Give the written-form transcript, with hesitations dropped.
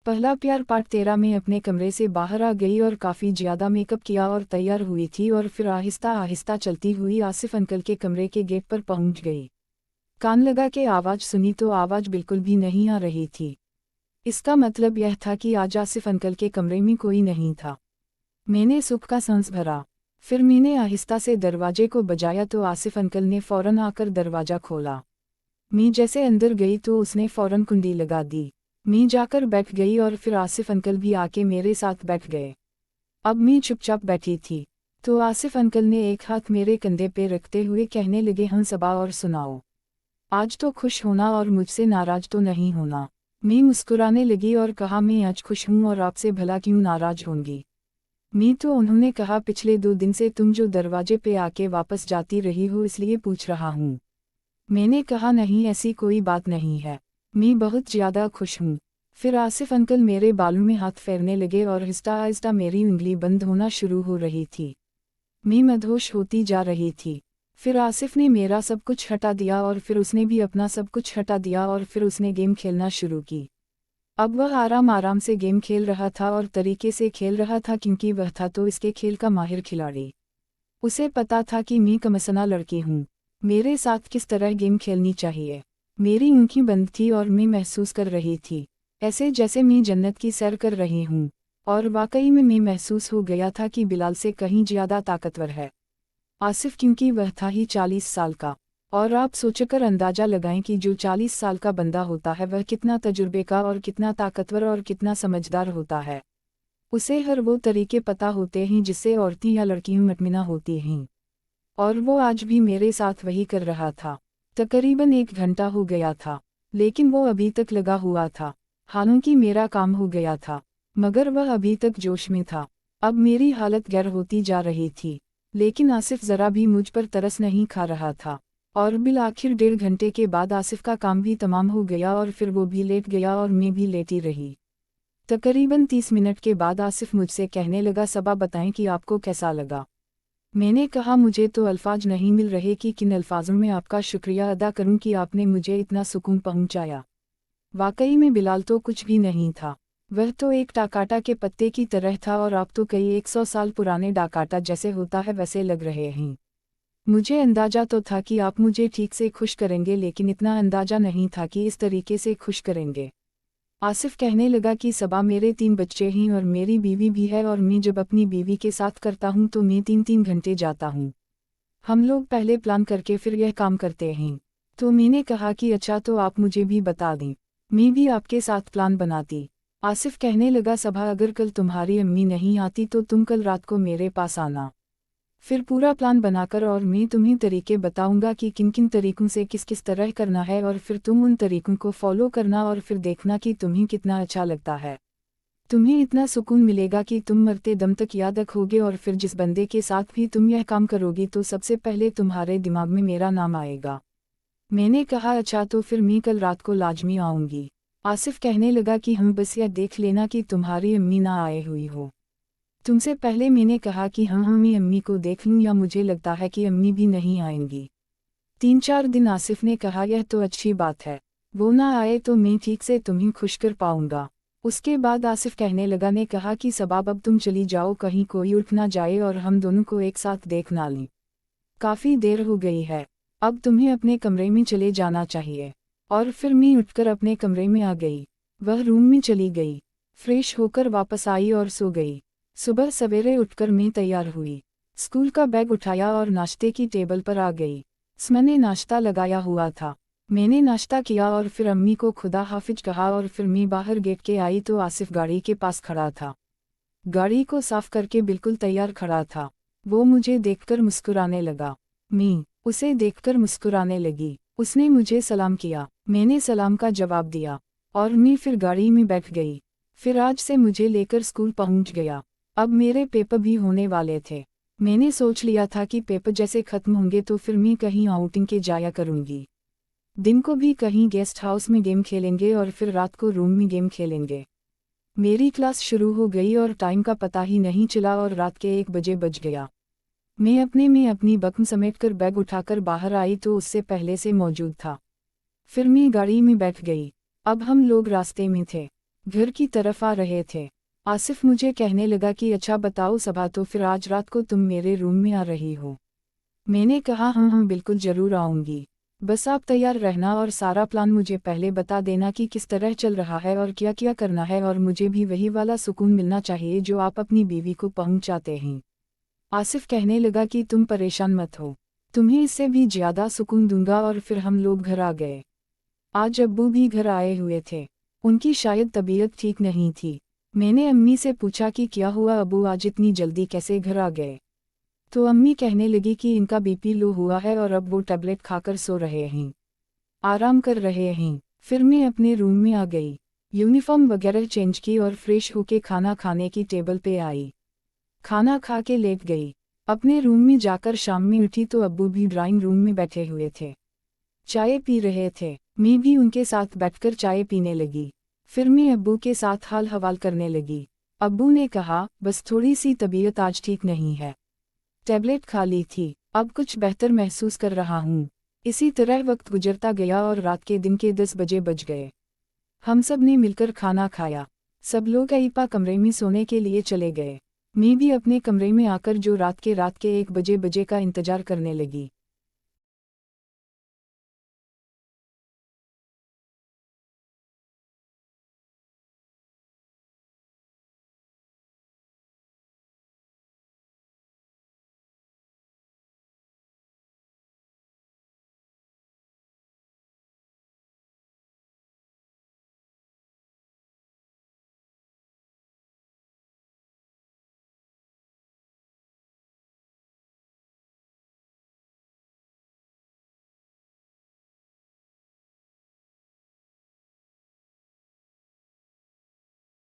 पहला प्यार पार्ट 13 में अपने कमरे से बाहर आ गई और काफ़ी ज़्यादा मेकअप किया और तैयार हुई थी और फिर आहिस्ता आहिस्ता चलती हुई आसिफ अंकल के कमरे के गेट पर पहुंच गई। कान लगा के आवाज़ सुनी तो आवाज़ बिल्कुल भी नहीं आ रही थी। इसका मतलब यह था कि आज आसिफ अंकल के कमरे में कोई नहीं था। मैंने सुख का सांस भरा। फिर मैंने आहिस्ता से दरवाजे को बजाया तो आसिफ अंकल ने फ़ौरन आकर दरवाज़ा खोला। मैं जैसे अंदर गई तो उसने फ़ौरन कुंडी लगा दी। मैं जाकर बैठ गई और फिर आसिफ अंकल भी आके मेरे साथ बैठ गए। अब मैं चुपचाप बैठी थी तो आसिफ अंकल ने एक हाथ मेरे कंधे पे रखते हुए कहने लगे, हाँ सबा और सुनाओ। आज तो खुश होना और मुझसे नाराज तो नहीं होना। मैं मुस्कुराने लगी और कहा, मैं आज खुश हूँ और आपसे भला क्यों नाराज होंगी। मैं तो उन्होंने कहा, पिछले 2 दिन से तुम जो दरवाजे पे आके वापस जाती रही हो इसलिए पूछ रहा हूँ। मैंने कहा, नहीं ऐसी कोई बात नहीं है, मैं बहुत ज़्यादा खुश हूँ। फिर आसिफ अंकल मेरे बालों में हाथ फेरने लगे और आहिस्ता आहिस्ता मेरी उंगली बंद होना शुरू हो रही थी। मैं मदहोश होती जा रही थी। फिर आसिफ ने मेरा सब कुछ हटा दिया और फिर उसने भी अपना सब कुछ हटा दिया और फिर उसने गेम खेलना शुरू की। अब वह आराम आराम से गेम खेल रहा था और तरीके से खेल रहा था क्योंकि वह था तो इसके खेल का माहिर खिलाड़ी। उसे पता था कि मैं कमसना लड़की हूँ, मेरे साथ किस तरह गेम खेलनी चाहिए। मेरी आंखें बंद थी और मैं महसूस कर रही थी ऐसे जैसे मैं जन्नत की सैर कर रही हूँ। और वाकई में मैं महसूस हो गया था कि बिलाल से कहीं ज़्यादा ताकतवर है आसिफ, क्योंकि वह था ही 40 साल का। और आप सोचकर अंदाज़ा लगाएं कि जो 40 साल का बंदा होता है वह कितना तजुर्बे का और कितना ताकतवर और कितना समझदार होता है। उसे हर वो तरीके पता होते हैं जिससे औरतें या लड़कियां मटमिना होती हैं। और वो आज भी मेरे साथ वही कर रहा था। तकरीबन 1 घंटा हो गया था लेकिन वो अभी तक लगा हुआ था। हालांकि मेरा काम हो गया था मगर वह अभी तक जोश में था। अब मेरी हालत गैर होती जा रही थी लेकिन आसिफ ज़रा भी मुझ पर तरस नहीं खा रहा था। और बिल आखिर 1.5 घंटे के बाद आसिफ का काम भी तमाम हो गया और फिर वो भी लेट गया और मैं भी लेटी रही। तकरीबन 30 मिनट के बाद आसिफ मुझसे कहने लगा, सबा बताएं कि आपको कैसा लगा। मैंने कहा, मुझे तो अल्फाज नहीं मिल रहे कि किन अल्फाजों में आपका शुक्रिया अदा करूं कि आपने मुझे इतना सुकून पहुंचाया। वाकई में बिलाल तो कुछ भी नहीं था, वह तो एक डाकाटा के पत्ते की तरह था और आप तो कई 100 साल पुराने डाकाटा जैसे होता है वैसे लग रहे हैं। मुझे अंदाजा तो था कि आप मुझे ठीक से खुश करेंगे लेकिन इतना अंदाजा नहीं था कि इस तरीके से खुश करेंगे। आसिफ कहने लगा कि सबा मेरे 3 बच्चे हैं और मेरी बीवी भी है और मैं जब अपनी बीवी के साथ करता हूँ तो मैं 3-3 घंटे जाता हूँ। हम लोग पहले प्लान करके फिर यह काम करते हैं। तो मैंने कहा कि अच्छा तो आप मुझे भी बता दें, मैं भी आपके साथ प्लान बनाती। आसिफ कहने लगा, सबा अगर कल तुम्हारी अम्मी नहीं आती तो तुम कल रात को मेरे पास आना, फिर पूरा प्लान बनाकर और मैं तुम्हें तरीके बताऊंगा कि किन किन तरीकों से किस किस तरह करना है और फिर तुम उन तरीकों को फॉलो करना और फिर देखना कि तुम्हें कितना अच्छा लगता है। तुम्हें इतना सुकून मिलेगा कि तुम मरते दम तक याद रखोगे और फिर जिस बंदे के साथ भी तुम यह काम करोगी तो सबसे पहले तुम्हारे दिमाग में मेरा नाम आएगा। मैंने कहा, अच्छा तो फिर मैं कल रात को लाजमी आऊँगी। आसिफ कहने लगा कि हम बस यह देख लेना कि तुम्हारी अम्मी ना आए हुई हो। तुमसे पहले मैंने कहा कि हाँ मैं अम्मी को देख लूँ या मुझे लगता है कि अम्मी भी नहीं आएंगी। 3-4 दिन आसिफ ने कहा, यह तो अच्छी बात है, वो ना आए तो मैं ठीक से तुम्हें खुश कर पाऊंगा। उसके बाद आसिफ कहने लगा, ने कहा कि सबाब अब तुम चली जाओ, कहीं कोई उठ ना जाए और हम दोनों को एक साथ देख ना लें। काफ़ी देर हो गई है, अब तुम्हें अपने कमरे में चले जाना चाहिए। और फिर मैं उठकर अपने कमरे में आ गई। वह रूम में चली गई, फ्रेश होकर वापस आई और सो गई। सुबह सवेरे उठकर मैं तैयार हुई, स्कूल का बैग उठाया और नाश्ते की टेबल पर आ गई। मैंने नाश्ता लगाया हुआ था, मैंने नाश्ता किया और फिर अम्मी को खुदा हाफिज कहा और फिर मैं बाहर गेट के आई तो आसिफ गाड़ी के पास खड़ा था। गाड़ी को साफ करके बिल्कुल तैयार खड़ा था। वो मुझे देखकर मुस्कुराने लगा, मैं उसे देखकर मुस्कुराने लगी। उसने मुझे सलाम किया, मैंने सलाम का जवाब दिया और मैं फिर गाड़ी में बैठ गई। फिर आज से मुझे लेकर स्कूल पहुंच गया। अब मेरे पेपर भी होने वाले थे। मैंने सोच लिया था कि पेपर जैसे ख़त्म होंगे तो फिर मैं कहीं आउटिंग के जाया करूंगी। दिन को भी कहीं गेस्ट हाउस में गेम खेलेंगे और फिर रात को रूम में गेम खेलेंगे। मेरी क्लास शुरू हो गई और टाइम का पता ही नहीं चला और रात के 1 बजे बज गया। मैं अपने में अपनी बकम समेटकर बैग उठाकर बाहर आई तो उससे पहले से मौजूद था। फिर मैं गाड़ी में बैठ गई। अब हम लोग रास्ते में थे। घर की तरफ आ रहे थे। आसिफ मुझे कहने लगा कि अच्छा बताओ सबा, तो फिर आज रात को तुम मेरे रूम में आ रही हो? मैंने कहा हाँ बिल्कुल ज़रूर आऊँगी, बस आप तैयार रहना और सारा प्लान मुझे पहले बता देना कि किस तरह चल रहा है और क्या क्या करना है, और मुझे भी वही वाला सुकून मिलना चाहिए जो आप अपनी बीवी को पहुंचाते हैं। आसिफ कहने लगा कि तुम परेशान मत हो, तुम्हें इससे भी ज़्यादा सुकून दूंगा। और फिर हम लोग घर आ गए। आज अब्बू भी घर आए हुए थे। उनकी शायद तबीयत ठीक नहीं थी। मैंने अम्मी से पूछा कि क्या हुआ अब्बू, आज इतनी जल्दी कैसे घर आ गए? तो अम्मी कहने लगी कि इनका बीपी लो हुआ है और अब वो टैबलेट खाकर सो रहे हैं, आराम कर रहे हैं। फिर मैं अपने रूम में आ गई, यूनिफॉर्म वगैरह चेंज की और फ्रेश होके खाना खाने की टेबल पे आई। खाना खा के लेट गई। अपने रूम में जाकर शाम में उठी तो अब्बू भी ड्राइंग रूम में बैठे हुए थे, चाय पी रहे थे। मैं भी उनके साथ बैठकर चाय पीने लगी। फिर मैं अब्बू के साथ हाल हवाल करने लगी। अब्बू ने कहा बस थोड़ी सी तबीयत आज ठीक नहीं है, टैबलेट खा ली थी, अब कुछ बेहतर महसूस कर रहा हूँ। इसी तरह वक्त गुजरता गया और रात के दिन के 10 बजे बज गए। हम सब ने मिलकर खाना खाया। सब लोग अईपा कमरे में सोने के लिए चले गए। मैं भी अपने कमरे में आकर जो रात के 1 बजे का इंतजार करने लगी।